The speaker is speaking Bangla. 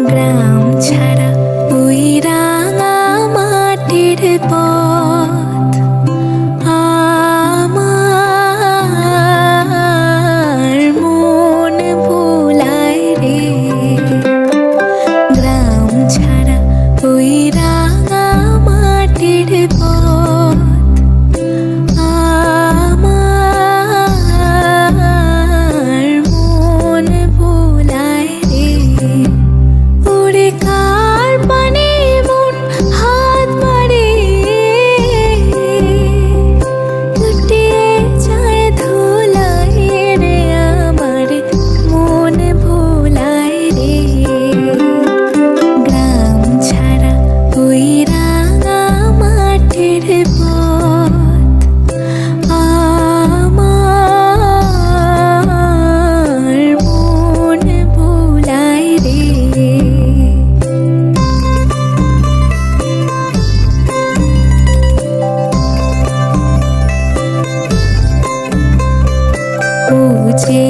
গ্রাম ছাড়া ওই রাঙা মাটির পথ আমার মন ভোলায় রে। গ্রাম ছাড়া ওই রাঙা মাটির পথ আমার মন ভোলায় রে। ওরে কার পানে মন হাত মারে, লুটিয়ে যায় ধুলায় রে, আমার মন ভোলায় রে। গ্রাম ছাড়া ওই রাঙা মাটির পথ আমার মন ভোলায় রে। ও যে